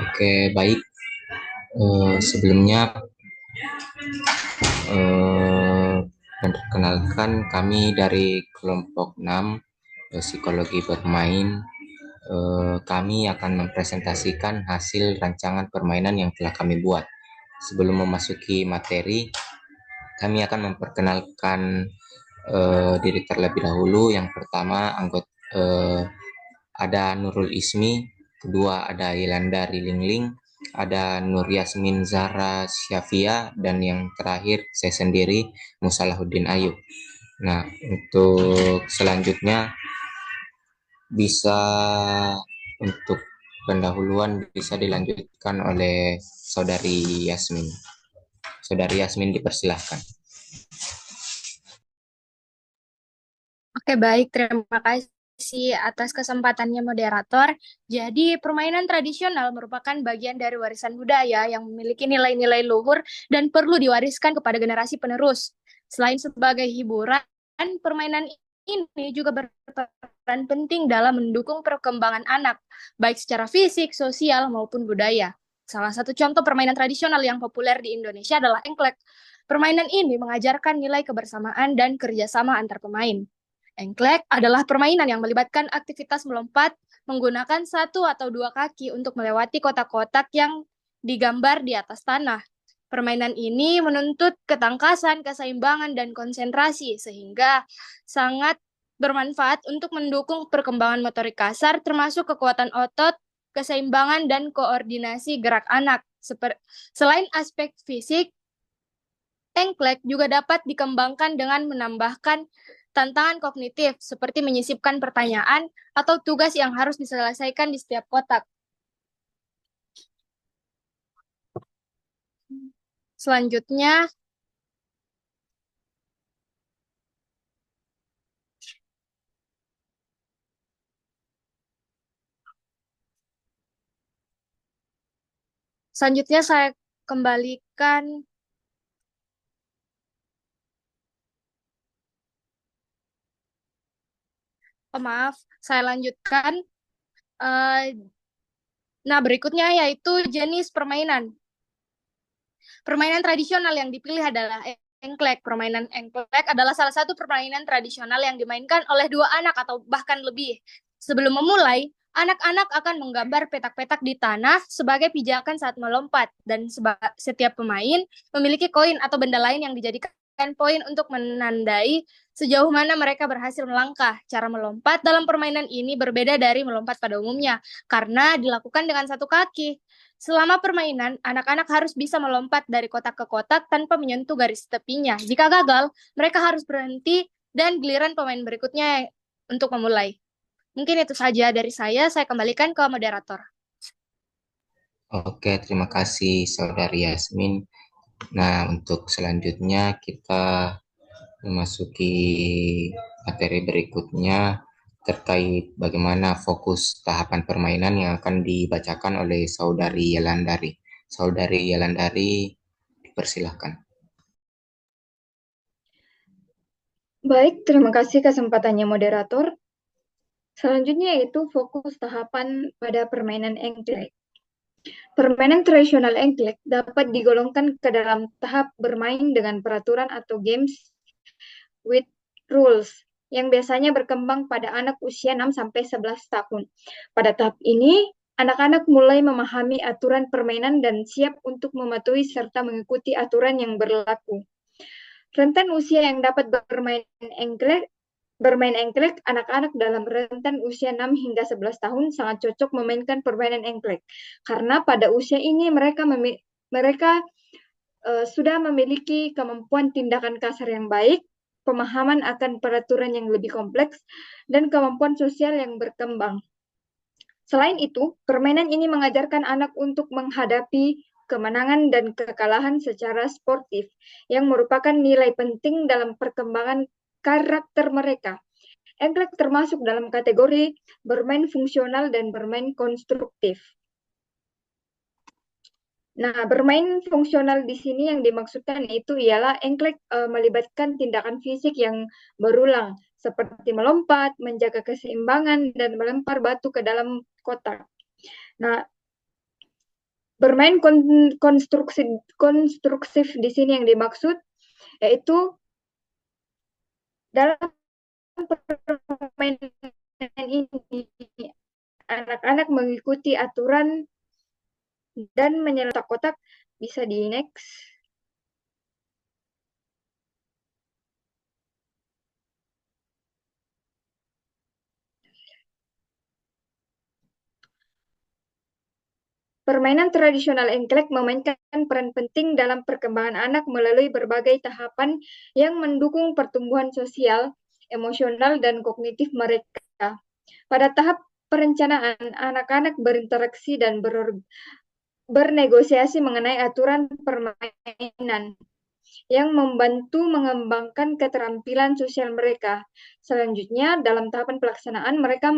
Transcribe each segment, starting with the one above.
Oke, baik. Sebelumnya, eh, perkenalkan kami dari kelompok 6 psikologi bermain. Kami akan mempresentasikan hasil rancangan permainan yang telah kami buat. Sebelum memasuki materi, kami akan memperkenalkan diri terlebih dahulu. Yang pertama, ada Nurul Ismi, kedua ada Yelanda Rilingling, ada Nur Yasmin Zahra Syafia, dan yang terakhir saya sendiri, Musalahuddin Ayu. Nah, untuk selanjutnya bisa untuk pendahuluan bisa dilanjutkan oleh Saudari Yasmin. Saudari Yasmin dipersilahkan. Oke, baik. Terima kasih atas kesempatannya moderator. Jadi, permainan tradisional merupakan bagian dari warisan budaya yang memiliki nilai-nilai luhur dan perlu diwariskan kepada generasi penerus. Selain sebagai hiburan, permainan ini juga berperan penting dalam mendukung perkembangan anak, baik secara fisik, sosial, maupun budaya. Salah satu contoh permainan tradisional yang populer di Indonesia adalah engklek. Permainan ini mengajarkan nilai kebersamaan dan kerjasama antar pemain. Engklek adalah permainan yang melibatkan aktivitas melompat menggunakan satu atau dua kaki untuk melewati kotak-kotak yang digambar di atas tanah. Permainan ini menuntut ketangkasan, keseimbangan, dan konsentrasi, sehingga sangat bermanfaat untuk mendukung perkembangan motorik kasar, termasuk kekuatan otot, keseimbangan, dan koordinasi gerak anak. Selain aspek fisik, engklek juga dapat dikembangkan dengan menambahkan tantangan kognitif, seperti menyisipkan pertanyaan atau tugas yang harus diselesaikan di setiap kotak. Selanjutnya, selanjutnya saya kembalikan, maaf, saya lanjutkan. Eh, Nah, berikutnya yaitu jenis permainan. Permainan tradisional yang dipilih adalah engklek. Permainan engklek adalah salah satu permainan tradisional yang dimainkan oleh dua anak atau bahkan lebih. Sebelum memulai, anak-anak akan menggambar petak-petak di tanah sebagai pijakan saat melompat, dan setiap pemain memiliki koin atau benda lain yang dijadikan poin untuk menandai sejauh mana mereka berhasil melangkah. Cara melompat dalam permainan ini berbeda dari melompat pada umumnya, karena dilakukan dengan satu kaki. Selama permainan, anak-anak harus bisa melompat dari kotak ke kotak tanpa menyentuh garis tepinya. Jika gagal, mereka harus berhenti dan giliran pemain berikutnya untuk memulai. Mungkin itu saja dari saya kembalikan ke moderator. Oke, terima kasih Saudari Yasmin. Nah, untuk selanjutnya kita memasuki materi berikutnya terkait bagaimana fokus tahapan permainan yang akan dibacakan oleh Saudari Yelandari. Saudari Yelandari, dipersilahkan. Baik, terima kasih kesempatannya moderator. Selanjutnya yaitu fokus tahapan pada permainan engklek. Permainan tradisional engklek dapat digolongkan ke dalam tahap bermain dengan peraturan atau games with rules yang biasanya berkembang pada anak usia 6-11 tahun. Pada tahap ini, anak-anak mulai memahami aturan permainan dan siap untuk mematuhi serta mengikuti aturan yang berlaku. Rentan usia yang dapat bermain engklek, anak-anak dalam rentan usia 6 hingga 11 tahun sangat cocok memainkan permainan engklek. Karena pada usia ini mereka sudah memiliki kemampuan tindakan kasar yang baik, pemahaman akan peraturan yang lebih kompleks, dan kemampuan sosial yang berkembang. Selain itu, permainan ini mengajarkan anak untuk menghadapi kemenangan dan kekalahan secara sportif, yang merupakan nilai penting dalam perkembangan karakter mereka. Engklek termasuk dalam kategori bermain fungsional dan bermain konstruktif. Nah, bermain fungsional di sini yang dimaksudkan itu ialah engklek melibatkan tindakan fisik yang berulang, seperti melompat, menjaga keseimbangan, dan melempar batu ke dalam kotak. Nah, bermain konstruktif di sini yang dimaksud yaitu dalam permainan ini anak-anak mengikuti aturan dan menyeletak kotak. Bisa di next. Permainan tradisional engklek memainkan peran penting dalam perkembangan anak melalui berbagai tahapan yang mendukung pertumbuhan sosial, emosional, dan kognitif mereka. Pada tahap perencanaan, anak-anak berinteraksi dan bernegosiasi mengenai aturan permainan yang membantu mengembangkan keterampilan sosial mereka. Selanjutnya, dalam tahapan pelaksanaan, mereka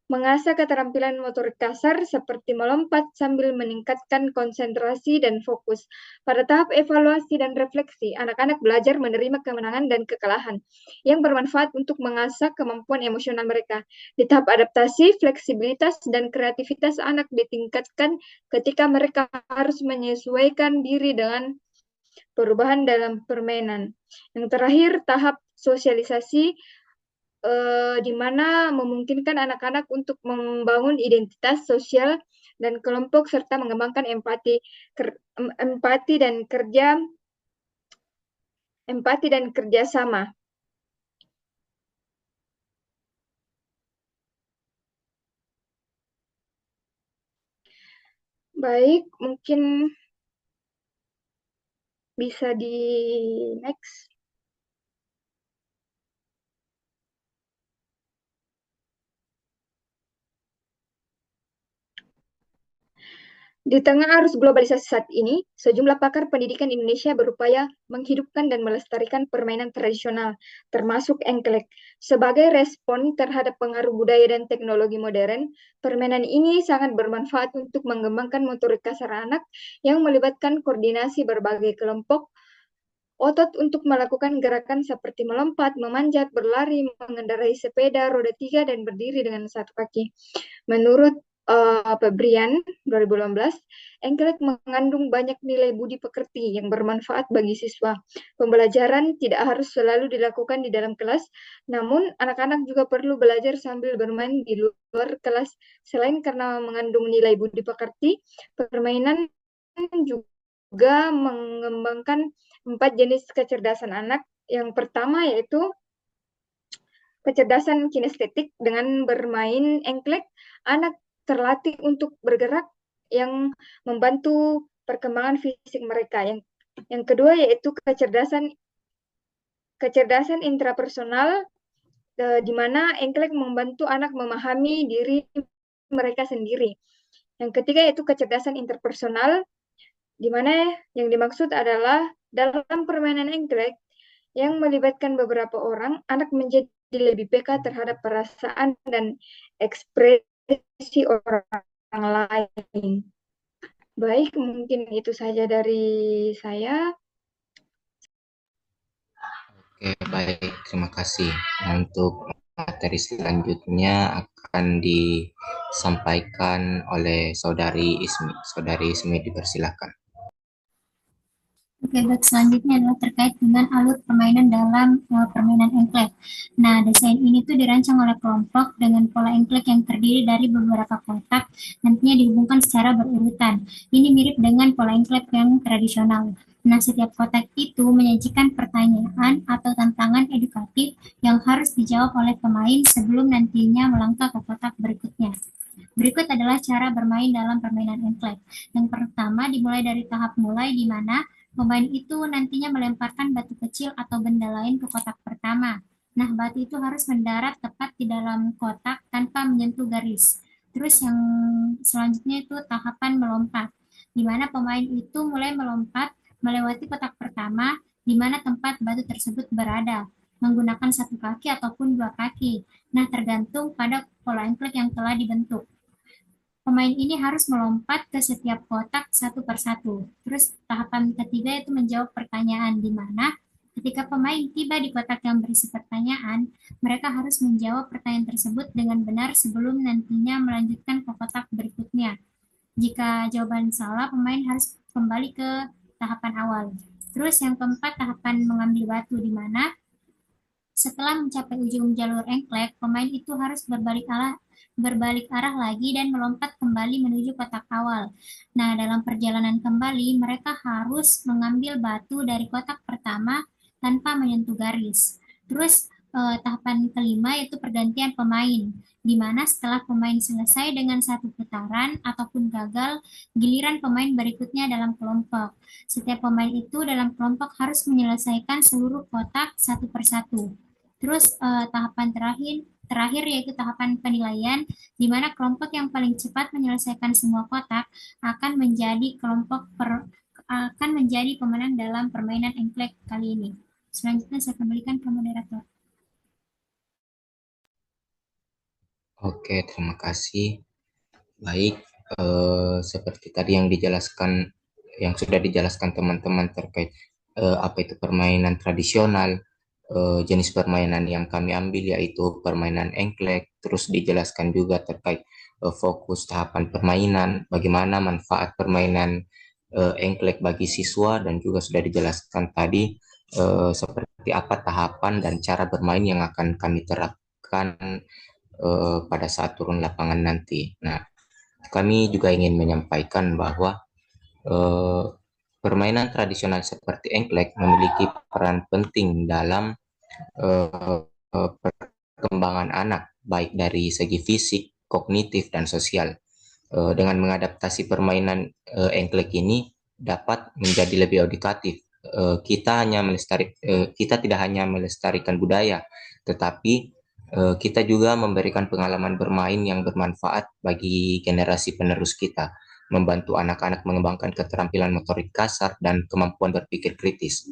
mengasah keterampilan motorik kasar seperti melompat sambil meningkatkan konsentrasi dan fokus. Pada tahap evaluasi dan refleksi, anak-anak belajar menerima kemenangan dan kekalahan yang bermanfaat untuk mengasah kemampuan emosional mereka. Di tahap adaptasi, fleksibilitas dan kreativitas anak ditingkatkan ketika mereka harus menyesuaikan diri dengan perubahan dalam permainan. Yang terakhir, tahap sosialisasi di mana memungkinkan anak-anak untuk membangun identitas sosial dan kelompok serta mengembangkan empati dan kerjasama. Baik, mungkin bisa di next. Di tengah arus globalisasi saat ini, sejumlah pakar pendidikan Indonesia berupaya menghidupkan dan melestarikan permainan tradisional, termasuk engklek. Sebagai respon terhadap pengaruh budaya dan teknologi modern, permainan ini sangat bermanfaat untuk mengembangkan motorik kasar anak yang melibatkan koordinasi berbagai kelompok, otot untuk melakukan gerakan seperti melompat, memanjat, berlari, mengendarai sepeda, roda 3, dan berdiri dengan satu kaki. Menurut Febrian 2018, engklek mengandung banyak nilai budi pekerti yang bermanfaat bagi siswa. Pembelajaran tidak harus selalu dilakukan di dalam kelas, namun anak-anak juga perlu belajar sambil bermain di luar kelas. Selain karena mengandung nilai budi pekerti, permainan juga mengembangkan 4 jenis kecerdasan anak. Yang pertama yaitu kecerdasan kinestetik. Dengan bermain engklek, anak terlatih untuk bergerak yang membantu perkembangan fisik mereka. Yang kedua yaitu kecerdasan intrapersonal, di mana engklek membantu anak memahami diri mereka sendiri. Yang ketiga yaitu kecerdasan interpersonal, di mana yang dimaksud adalah dalam permainan engklek yang melibatkan beberapa orang, anak menjadi lebih peka terhadap perasaan dan ekspresi orang lain. Baik, mungkin itu saja dari saya. Oke, baik. Terima kasih. Untuk materi selanjutnya akan disampaikan oleh Saudari Ismi. Saudari Ismi, dipersilakan. Oke, baik. Selanjutnya adalah terkait dengan alur permainan dalam permainan engklek. Nah, desain ini tuh dirancang oleh kelompok dengan pola engklek yang terdiri dari beberapa kotak, nantinya dihubungkan secara berurutan. Ini mirip dengan pola engklek yang tradisional. Nah, setiap kotak itu menyajikan pertanyaan atau tantangan edukatif yang harus dijawab oleh pemain sebelum nantinya melangkah ke kotak berikutnya. Berikut adalah cara bermain dalam permainan engklek. Yang pertama dimulai dari tahap mulai di mana pemain itu nantinya melemparkan batu kecil atau benda lain ke kotak pertama. Nah, batu itu harus mendarat tepat di dalam kotak tanpa menyentuh garis. Terus yang selanjutnya itu tahapan melompat, di mana pemain itu mulai melompat melewati kotak pertama, di mana tempat batu tersebut berada, menggunakan satu kaki ataupun dua kaki. Nah, tergantung pada pola engklek yang telah dibentuk. Pemain ini harus melompat ke setiap kotak satu persatu. Terus tahapan ketiga itu menjawab pertanyaan, di mana Ketika pemain tiba di kotak yang berisi pertanyaan, mereka harus menjawab pertanyaan tersebut dengan benar sebelum nantinya melanjutkan ke kotak berikutnya. Jika jawaban salah, pemain harus kembali ke tahapan awal. Terus yang keempat, tahapan mengambil batu, di mana setelah mencapai ujung jalur engklek, pemain itu harus berbalik arah lagi dan melompat kembali menuju kotak awal. Nah, dalam perjalanan kembali, mereka harus mengambil batu dari kotak pertama tanpa menyentuh garis. Terus tahapan kelima yaitu pergantian pemain, di mana setelah pemain selesai dengan satu putaran ataupun gagal, giliran pemain berikutnya dalam kelompok. Setiap pemain itu dalam kelompok harus menyelesaikan seluruh kotak satu persatu. Terus tahapan terakhir yaitu tahapan penilaian, di mana kelompok yang paling cepat menyelesaikan semua kotak akan menjadi akan menjadi pemenang dalam permainan engklek kali ini. Selanjutnya saya kembalikan ke moderator. Oke, terima kasih. Baik, seperti tadi yang sudah dijelaskan teman-teman terkait apa itu permainan tradisional, jenis permainan yang kami ambil yaitu permainan engklek, terus dijelaskan juga terkait fokus tahapan permainan, bagaimana manfaat permainan engklek bagi siswa, dan juga sudah dijelaskan tadi seperti apa tahapan dan cara bermain yang akan kami terapkan pada saat turun lapangan nanti. Nah, kami juga ingin menyampaikan bahwa eh, permainan tradisional seperti engklek memiliki peran penting dalam perkembangan anak, baik dari segi fisik, kognitif, dan sosial. Dengan mengadaptasi permainan engklek ini dapat menjadi lebih edukatif. Kita tidak hanya melestarikan budaya, tetapi kita juga memberikan pengalaman bermain yang bermanfaat bagi generasi penerus kita, membantu anak-anak mengembangkan keterampilan motorik kasar dan kemampuan berpikir kritis.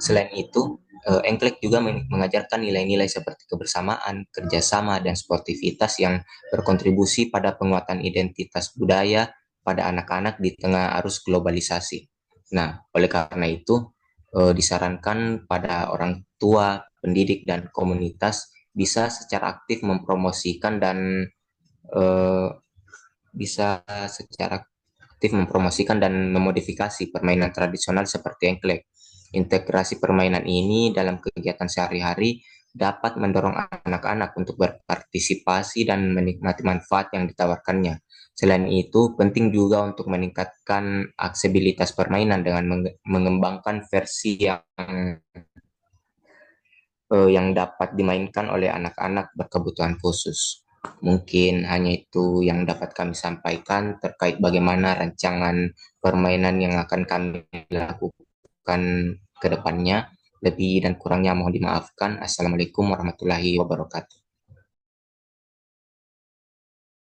Selain itu, engklek juga mengajarkan nilai-nilai seperti kebersamaan, kerjasama, dan sportivitas yang berkontribusi pada penguatan identitas budaya pada anak-anak di tengah arus globalisasi. Nah, oleh karena itu, disarankan pada orang tua, pendidik, dan komunitas bisa secara aktif mempromosikan dan eh, bisa secara aktif mempromosikan dan memodifikasi permainan tradisional seperti engklek. Integrasi permainan ini dalam kegiatan sehari-hari dapat mendorong anak-anak untuk berpartisipasi dan menikmati manfaat yang ditawarkannya. Selain itu, penting juga untuk meningkatkan aksesibilitas permainan dengan mengembangkan versi yang dapat dimainkan oleh anak-anak berkebutuhan khusus. Mungkin hanya itu yang dapat kami sampaikan terkait bagaimana rancangan permainan yang akan kami lakukan ke depannya. Lebih dan kurangnya mohon dimaafkan. Assalamualaikum warahmatullahi wabarakatuh.